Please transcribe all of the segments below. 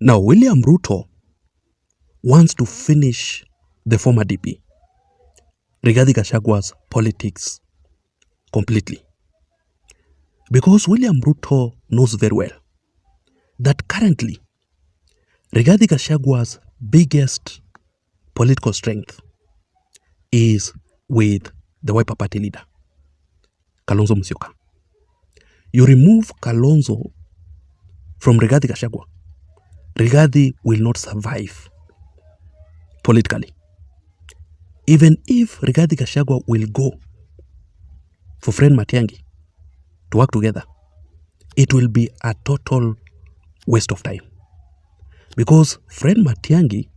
Now, William Ruto wants to finish the former DP, Rigathi Gachagwa's politics completely. Because William Ruto knows very well that currently Rigathi Gachagwa's biggest political strength is with the Wiper Party leader, Kalonzo Musyoka. You remove Kalonzo from Rigathi Gachagwa, Rigathi will not survive politically. Even if Rigathi Gachagwa will go for Fred Matiang'i to work together, it will be a total waste of time. Because Fred Matiang'i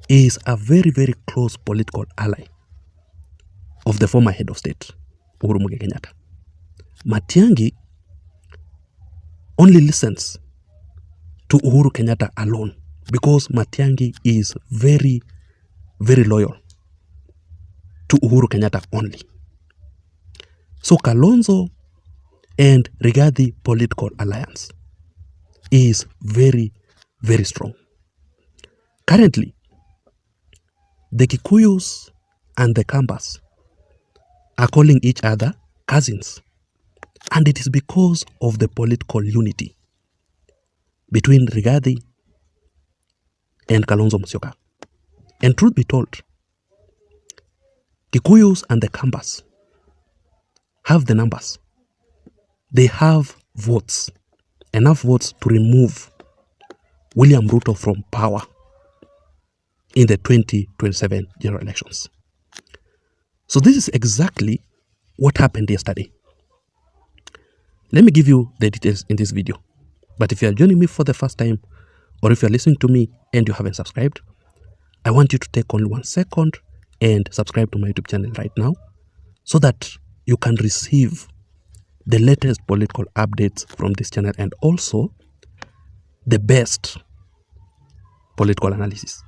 is a very, very close political ally of the former head of state, Uhuru Muigai Kenyatta. Matiang'i only listens to Uhuru Kenyatta alone because Matiang'i is very, very loyal to Uhuru Kenyatta only. So Kalonzo and Rigathi political alliance is very, very strong. Currently, the Kikuyus and the Kambas are calling each other cousins. And it is because of the political unity between Rigathi and Kalonzo Musyoka. And truth be told, Kikuyus and the Kambas have the numbers. They have votes, enough votes to remove William Ruto from power in the 2027 general elections. So this is exactly what happened yesterday. Let me give you the details in this video. But if you are joining me for the first time, or if you are listening to me and you haven't subscribed, I want you to take only 1 second and subscribe to my YouTube channel right now so that you can receive the latest political updates from this channel and also the best political analysis.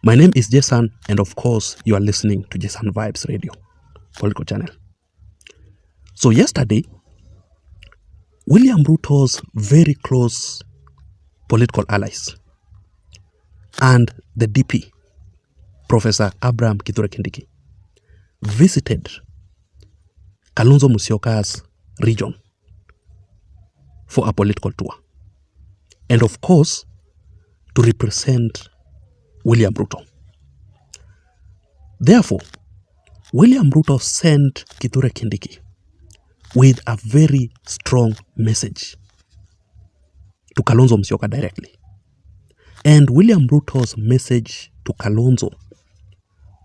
My name is Jason, and of course, you are listening to Jason Vibes Radio, political channel. So yesterday, William Ruto's very close political allies and the DP, Professor Abraham Kithure Kindiki, visited Kalonzo Musyoka's region for a political tour. And of course, to represent William Ruto. Therefore, William Ruto sent Kithure Kindiki with a very strong message to Kalonzo Musyoka directly. And William Ruto's message to Kalonzo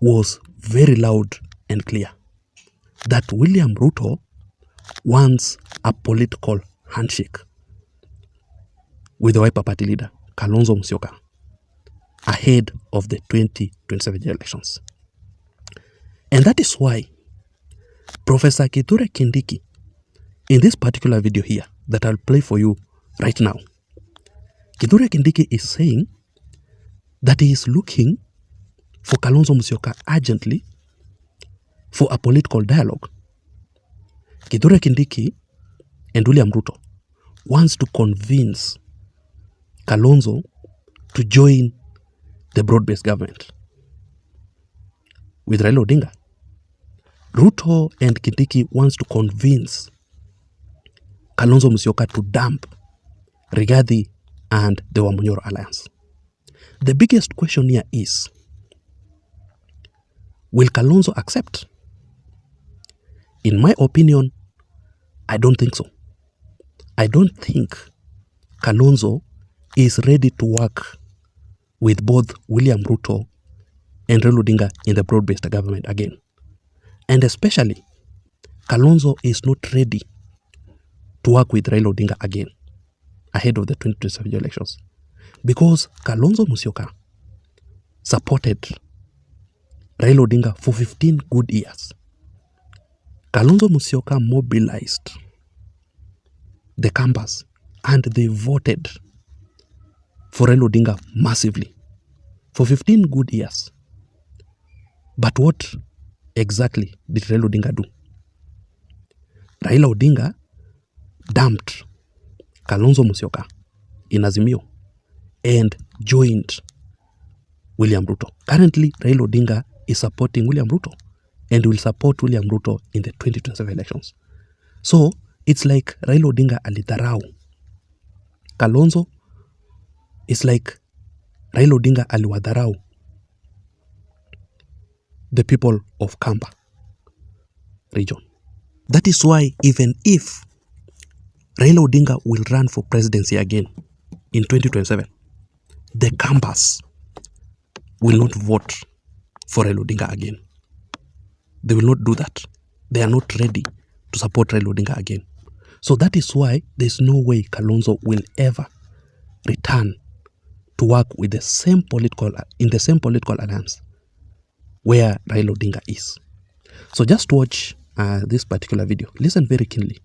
was very loud and clear that William Ruto wants a political handshake with the Wiper Party leader, Kalonzo Musyoka, ahead of the 2027 elections. And that is why Professor Kithure Kindiki, in this particular video here that I'll play for you right now, Kithure Kindiki is saying that he is looking for Kalonzo Musyoka urgently for a political dialogue. Kithure Kindiki and William Ruto wants to convince Kalonzo to join the broad-based government with Raila Odinga. Ruto and Kindiki wants to convince Kalonzo Musyoka to dump Rigathi and the Wamunyoro alliance. The biggest question here is, will Kalonzo accept? In my opinion, I don't think so. I don't think Kalonzo is ready to work with both William Ruto and Raila Odinga in the broad-based government again. And especially, Kalonzo is not ready to work with Raila Odinga again ahead of the 2027 elections. Because Kalonzo Musyoka supported Raila Odinga for 15 good years. Kalonzo Musyoka mobilized the campus and they voted for Raila Odinga massively for 15 good years. But what exactly did Raila Odinga do? Raila Odinga dumped Kalonzo Musyoka in Azimio and joined William Ruto. Currently, Raila Odinga is supporting William Ruto and will support William Ruto in the 2027 elections. So, it's like Raila Odinga alidharau Kalonzo. It's like Raila Odinga aliwadharau the people of Kamba region. That is why even if Raila Odinga will run for presidency again in 2027, the Kambas will not vote for Raila Odinga again. They will not do that. They are not ready to support Raila Odinga again. So that is why there's no way Kalonzo will ever return to work with the same political alliance where Raila Odinga is. So just watch this particular video. Listen very keenly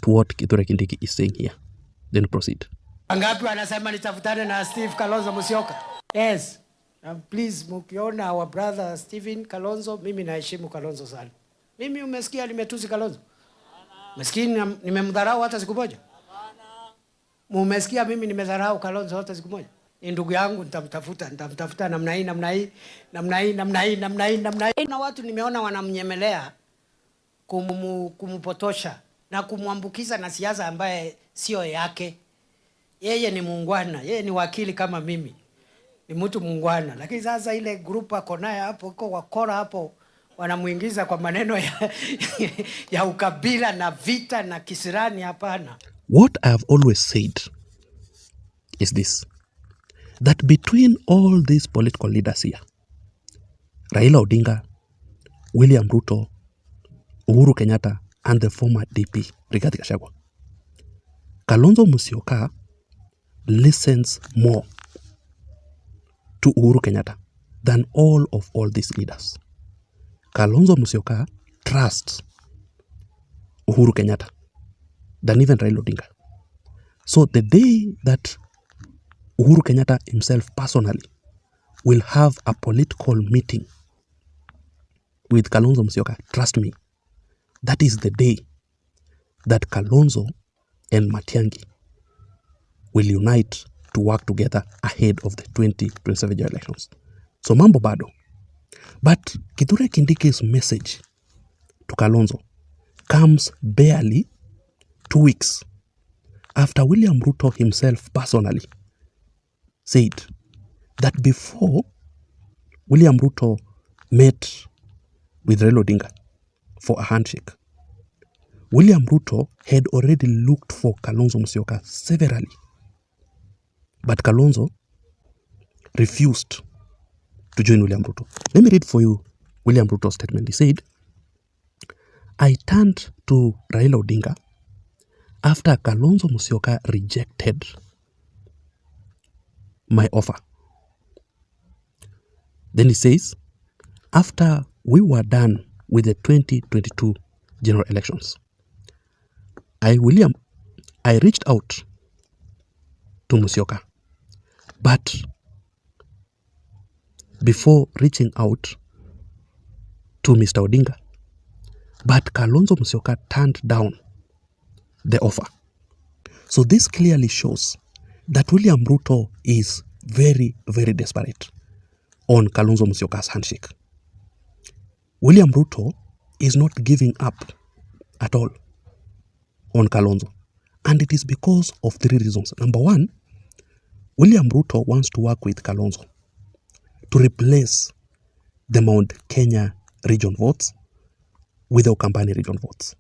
to what Kindiki is saying here. Then proceed. Angapi anasema nitafutane na Steve Kalonzo Musyoka? Yes. Please mkiona our brother Stephen Kalonzo, mimi naheshimu Kalonzo sana. Mimi umesikia nimetusi Kalonzo? Umesikia nimemdharau hata siku moja? Umesikia mimi nimedharau Kalonzo hata siku moja? Ni ndugu yangu, nitamtafuta namna hii. Na watu nimeona wanamnyemelea kumpotosha na kumwambukiza na siasa ambaye sio yake. Yeye ni muungwana, yeye ni wakili kama mimi. Ni mtu muungwana, lakini sasa ile group ako naye hapo, iko wakora hapo, wanamuingiza kwa maneno ya ukabila na vita na kisirani. Hapana. What I have always said is this, that between all these political leaders here, Raila Odinga, William Ruto, Uhuru Kenyatta, and the former DP, Rigathi Gachagua, Kalonzo Musyoka listens more to Uhuru Kenyatta than all these leaders. Kalonzo Musyoka trusts Uhuru Kenyatta than even Raila Odinga. So the day that Uhuru Kenyatta himself personally will have a political meeting with Kalonzo Musyoka, trust me, that is the day that Kalonzo and Matiang'i will unite to work together ahead of the 2027 elections. So mambo bado. But Kindiki's message to Kalonzo comes barely 2 weeks after William Ruto himself personally said that before William Ruto met with Raila Odinga for a handshake, William Ruto had already looked for Kalonzo Musyoka severally. But Kalonzo refused to join William Ruto. Let me read for you William Ruto's statement. He said, I turned to Raila Odinga after Kalonzo Musyoka rejected my offer. Then he says, after we were done with the 2022 general elections, I reached out to Musyoka. But before reaching out to Mr. Odinga, but Kalonzo Musyoka turned down the offer. So this clearly shows that William Ruto is very, very desperate on Kalonzo Musyoka's handshake. William Ruto is not giving up at all on Kalonzo. And it is because of 3 reasons. Number 1, William Ruto wants to work with Kalonzo to replace the Mount Kenya region votes with the Ukambani region votes.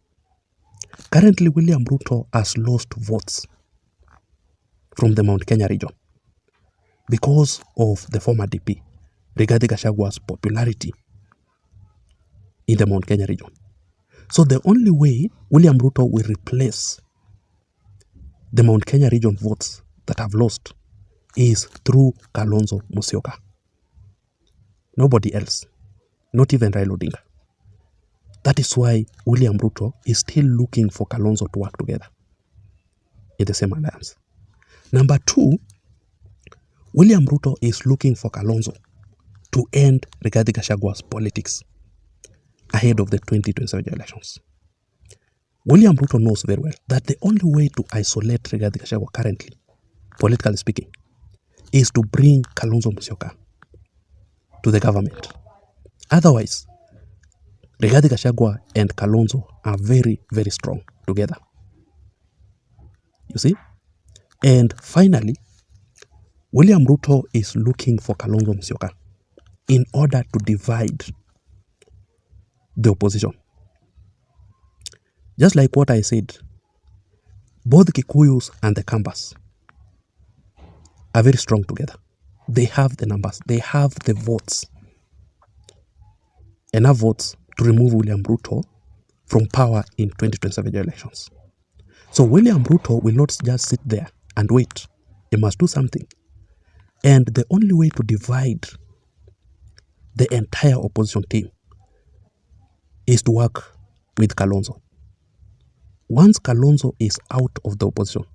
Currently, William Ruto has lost votes from the Mount Kenya region because of the former DP, Rigathi Gachagua's popularity in the Mount Kenya region. So the only way William Ruto will replace the Mount Kenya region votes that have lost is through Kalonzo Musyoka. Nobody else, not even Raila Odinga. That is why William Ruto is still looking for Kalonzo to work together in the same alliance. Number 2, William Ruto is looking for Kalonzo to end Rigathi Gachagua's politics ahead of the 2027 elections. William Ruto knows very well that the only way to isolate Rigathi Gachagua currently, politically speaking, is to bring Kalonzo Musyoka to the government. Otherwise, Rigathi Gachagua and Kalonzo are very, very strong together. You see? And finally, William Ruto is looking for Kalonzo Musyoka in order to divide the opposition. Just like what I said, both Kikuyus and the Kambas are very strong together. They have the numbers. They have the votes. Enough votes to remove William Ruto from power in 2027 elections. So William Ruto will not just sit there and wait. He must do something. And the only way to divide the entire opposition team is to work with Kalonzo. Once Kalonzo is out of the opposition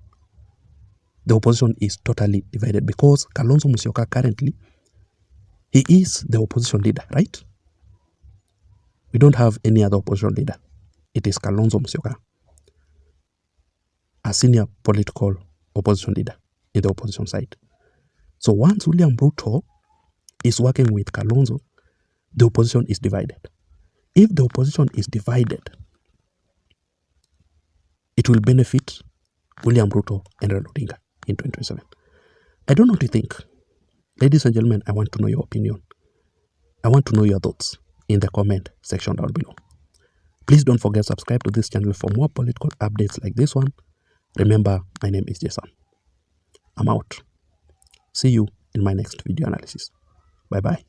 is totally divided because Kalonzo Musyoka currently, he is the opposition leader, right? We don't have any other opposition leader. It is Kalonzo Musyoka, a senior political opposition leader in the opposition side. So once William Ruto is working with Kalonzo, the opposition is divided. If the opposition is divided, it will benefit William Ruto and Raila Odinga in 2027. I don't know what you think. Ladies and gentlemen, I want to know your opinion. I want to know your thoughts in the comment section down below. Please don't forget to subscribe to this channel for more political updates like this one. Remember, my name is Jason. I'm out. See you in my next video analysis. Bye-bye.